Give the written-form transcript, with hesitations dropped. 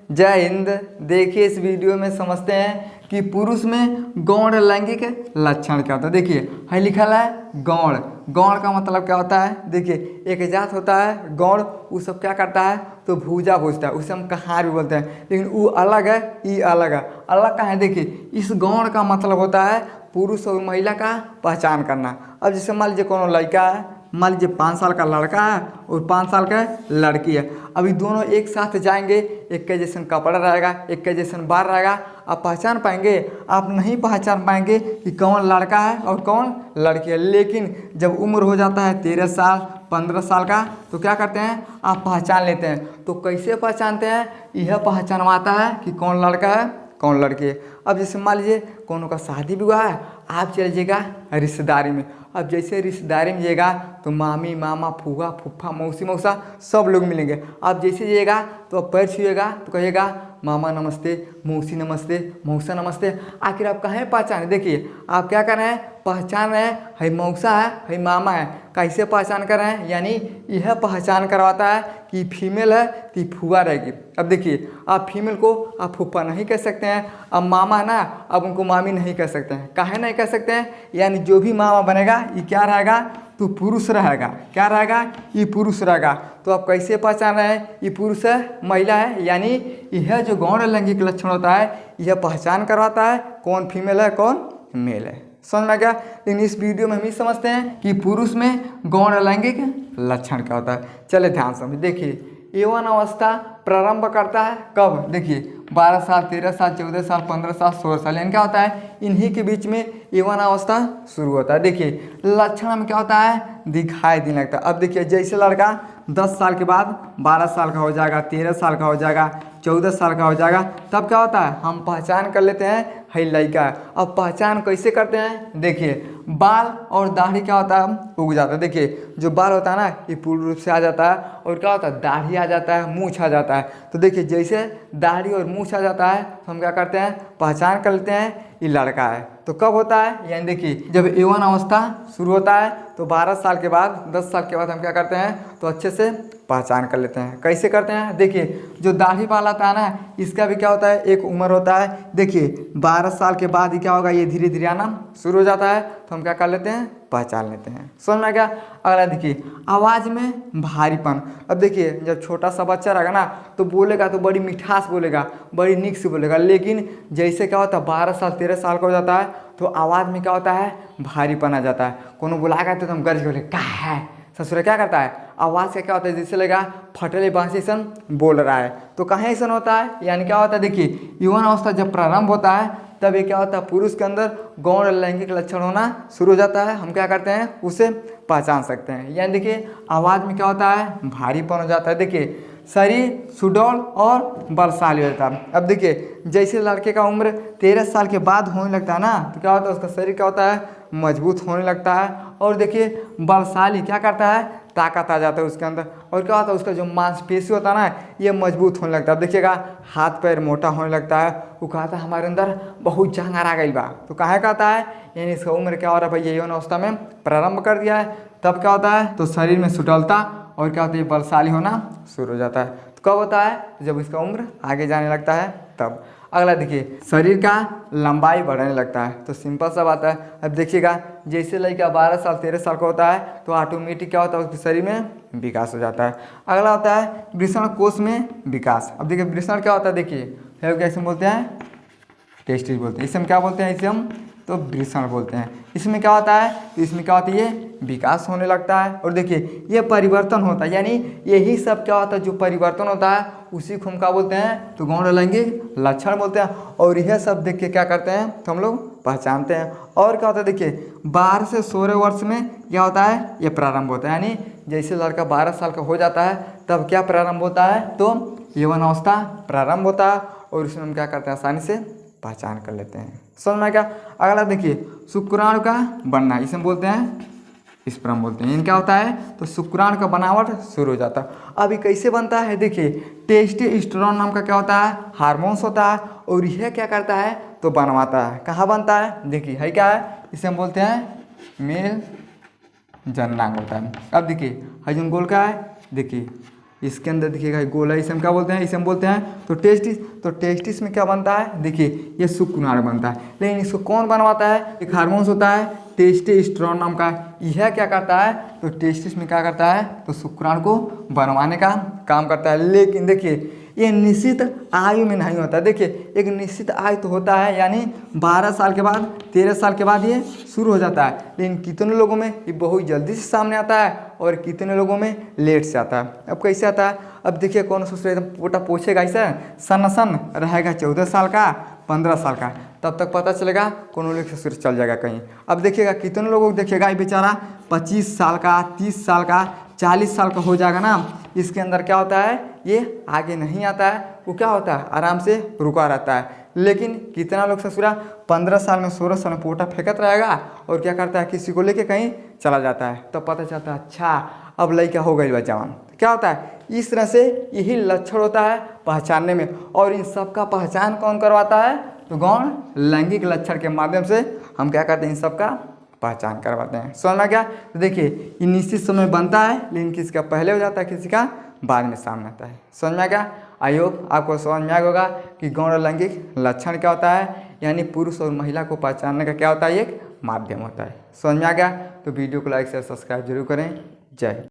जय हिंद। देखिए इस वीडियो में समझते हैं कि पुरुष में गौण लैंगिक लक्षण क्या होता है। देखिए है लिखा है गौण। गौण का मतलब क्या होता है। देखिए एक जात होता है गौण, वो सब क्या करता है तो भूजा भूजता है, उसे हम कहार भी बोलते हैं, लेकिन वो अलग है, ये अलग है। अलग का है। देखिए इस गौण का मतलब होता है पुरुष और महिला का पहचान करना। अब जैसे मान लीजिए कोनो लड़का है, मान लीजिए 5 साल का लड़का है और 5 साल का लड़की है। अभी दोनों एक साथ जाएंगे, एक के जैसन कपड़ा रहेगा, एक के जैसन बाल रहेगा, आप पहचान पाएंगे? आप नहीं पहचान पाएंगे कि कौन लड़का है और कौन लड़की है। लेकिन जब उम्र हो जाता है 13 साल 15 साल का, तो क्या करते हैं आप पहचान लेते हैं। तो कैसे पहचानते हैं? यह पहचानवाता है कि कौन लड़का है कौन लड़की है। अब जैसे मान लीजिए कोनो का शादी विवाह है, आप चल जाइएगा रिश्तेदारी में। अब जैसे रिश्तेदारी में जाइएगा तो मामी मामा फूफा फूफा मौसी मौसा सब लोग मिलेंगे। आप जैसे जाइएगा तो आप पैर छुएगा तो कहिएगा मामा नमस्ते, मौसी नमस्ते, मौसा नमस्ते। आखिर आप कहाँ पहचाने? देखिए आप क्या कर रहे हैं, पहचान रहे हैं है मौसा है मामा है। कैसे पहचान कर रहे हैं? यानी यह पहचान करवाता है कि फीमेल है तो फूफा रहेगी। अब देखिए आप फीमेल को आप फूफा नहीं कह सकते हैं, अब मामा है ना, अब उनको मामी नहीं कह सकते हैं। काहे नहीं कह सकते हैं? यानी जो भी मामा बनेगा ये क्या रहेगा तो पुरुष रहेगा। क्या रहेगा? ये पुरुष रहेगा। तो आप कैसे पहचान रहे हैं ये पुरुष है महिला है? यानी यह जो गौण लैंगिक लक्षण होता है यह पहचान करवाता है कौन फीमेल है कौन मेल है। समझ में गया? लेकिन इस वीडियो में हम ही समझते हैं कि पुरुष में गौण लैंगिक लक्षण क्या होता है। चले ध्यान समझ। देखिए यौवन अवस्था प्रारंभ करता है कब? देखिए 12 साल 13 साल 14 साल 15 साल 16 साल, यानी क्या होता है इन्हीं के बीच में यौवन अवस्था शुरू होता है। देखिए लक्षण में क्या होता है दिखाई देने लगता है। अब देखिए जैसे लड़का 10 साल के बाद 12 साल का हो जाएगा, 13 साल का हो जाएगा, 14 साल का हो जाएगा, तब क्या होता है हम पहचान कर लेते हैं है लड़का। अब पहचान कैसे करते हैं? देखिए बाल और दाढ़ी क्या होता है उग जाता है। देखिए जो बाल होता है ना ये पूर्ण रूप से आ जाता है, और क्या होता है दाढ़ी आ जाता है, मूछ आ जाता है। तो देखिए जैसे दाढ़ी और मूछ आ जाता है तो हम क्या करते हैं पहचान कर लेते हैं ये लड़का है। तो कब होता है? यानी देखिए जब यौवन अवस्था शुरू होता है तो 12 साल के बाद 10 साल के बाद हम क्या करते हैं तो अच्छे से पहचान कर लेते हैं। कैसे करते हैं? देखिए जो दाढ़ी वाला आता है ना इसका भी क्या होता है एक उम्र होता है। देखिए 12 साल के बाद ही क्या होगा ये धीरे धीरे आना शुरू हो जाता है, तो हम क्या कर लेते हैं पहचान लेते हैं। समझ में क्या? अगला देखिए आवाज़ में भारीपन। अब देखिए जब छोटा सा बच्चा रहेगा ना तो बोलेगा तो बड़ी मिठास बोलेगा, बड़ी निक से बोलेगा, लेकिन जैसे क्या होता है 12 साल 13 साल का हो जाता है तो आवाज़ में क्या होता है भारीपन आ जाता है। कोनो बुलाएगा तो हम गर्ज के बोले क्या है, ससुर क्या करता है आवाज़ का क्या होता है जैसे लगा फटले बांस ऐसा बोल रहा है। तो कहाँ ऐसा होता है? यानी क्या होता है देखिए यौवन अवस्था जब प्रारंभ होता है तब ये क्या होता है पुरुष के अंदर गौण लैंगिक लक्षण होना शुरू हो जाता है। हम क्या करते हैं उसे पहचान सकते हैं। यानी देखिए आवाज़ में क्या होता है भारीपन हो जाता है। देखिए शरीर सुडौल और बलशाली होता है। अब देखिए जैसे लड़के का उम्र 13 साल के बाद होने लगता है ना तो क्या होता है उसका शरीर क्या होता है मजबूत होने लगता है। और देखिए बलशाली क्या करता है ताकत आ जाता है उसके अंदर, और क्या होता है उसका जो मांसपेशी होता है ना ये मजबूत होने लगता है। अब देखिएगा हाथ पैर मोटा होने लगता है। वो कहता है हमारे अंदर बहुत जांगर आ गई बा। तो काहे कहता है? यानी इसका उम्र क्या हो रहा है भाई यौवन अवस्था में प्रारंभ कर दिया है। तब क्या होता है तो शरीर में सुडौलता और क्या होता है बलशाली होना शुरू हो जाता है। तो कब होता है? जब इसका उम्र आगे जाने लगता है तब। अगला देखिए शरीर का लंबाई बढ़ने लगता है। तो सिंपल सा बात है। अब देखिएगा जैसे लड़का 12 साल 13 साल का होता है तो ऑटोमेटिक क्या होता है उसके शरीर में विकास हो जाता है। अगला होता है वृषण कोष में विकास। अब देखिए वृषण क्या होता है? देखिए कैसे बोलते हैं टेस्टिस बोलते हैं, इसे हम क्या बोलते हैं? इसे हम तो वृषण बोलते हैं। इसमें क्या होता है तो इसमें क्या होता है ये विकास होने लगता है। और देखिए ये परिवर्तन होता है, यानी यही सब क्या होता है जो परिवर्तन होता है उसी को हम क्या बोलते हैं तो गौण लैंगिक लक्षण बोलते हैं। और यह सब देख के क्या करते हैं तो हम लोग पहचानते हैं। और क्या होता है देखिए 12 से 16 वर्ष में क्या होता है ये प्रारंभ होता है। यानी जैसे लड़का 12 साल का हो जाता है तब क्या प्रारंभ होता है तो यौवन अवस्था प्रारंभ होता है, और इसमें हम क्या करते हैं आसानी से पहचान कर लेते हैं। समझ में क्या? अगला देखिए शुक्राणु का बनना, इसे हम बोलते हैं स्पर्म बोलते हैं। इन क्या होता है तो शुक्राणु का बनावट शुरू हो जाता है। अभी कैसे बनता है? देखिए टेस्टोस्टेरोन नाम का क्या होता है हार्मोन्स होता है, और यह क्या करता है तो बनवाता है। कहाँ बनता है? देखिए है क्या है इसे हम बोलते हैं मेल जननांग होता है। अब देखिए हजून गोल का है, देखिए इसके अंदर देखिएगा गोला, इसे हम क्या बोलते हैं, इसे हम बोलते हैं तो टेस्टिस। तो टेस्टिस में क्या बनता है, देखिए ये शुक्राणु बनता है। लेकिन इसको कौन बनवाता है, एक हार्मोन्स होता है टेस्टोस्टेरोन नाम का, यह क्या करता है, तो टेस्टिस में क्या करता है, तो शुक्राणु को बनवाने का काम करता है। लेकिन देखिए ये निश्चित आयु में नहीं होता। देखिए एक निश्चित आयु तो होता है, यानी 12 साल के बाद 13 साल के बाद ये शुरू हो जाता है। लेकिन कितने लोगों में ये बहुत जल्दी से सामने आता है और कितने लोगों में लेट से आता है। अब कैसे आता है, अब देखिए कौन सा एकदम पोटा पोछेगा ऐसा सन रहेगा 14 साल का 15 साल का, तब तक पता चलेगा कौन लोग ससुर चल जाएगा कहीं। अब देखिएगा कितने लोगों को देखिएगा ये बेचारा 25 साल का 30 साल का 40 साल का हो जाएगा ना, इसके अंदर क्या होता है, ये आगे नहीं आता है, वो क्या होता है आराम से रुका रहता है। लेकिन कितना लोग ससुरा 15 साल में 16 साल में पोटा फेंकत रहेगा और क्या करता है, किसी को लेके कहीं चला जाता है, तब पता चलता है अच्छा अब लड़का हो गई जवान। क्या होता है, इस तरह से यही लक्षण होता है पहचानने में। और इन सब का पहचान कौन करवाता है, तो गौण लैंगिक लक्षण के माध्यम से हम क्या करते हैं, इन सब का पहचान करवाते हैं। समझ में क्या, तो देखिए ये निश्चित समय बनता है, लेकिन किसी का पहले हो जाता है, किसी का बाद में सामने आता है। समझ में क्या, आई होप आपको समझ में आया होगा कि गौण लैंगिक लक्षण क्या होता है, यानी पुरुष और महिला को पहचानने का क्या होता है, एक माध्यम होता है। समझ में आ गया, तो वीडियो को लाइक शेयर सब्सक्राइब जरूर करें। जय हिंद।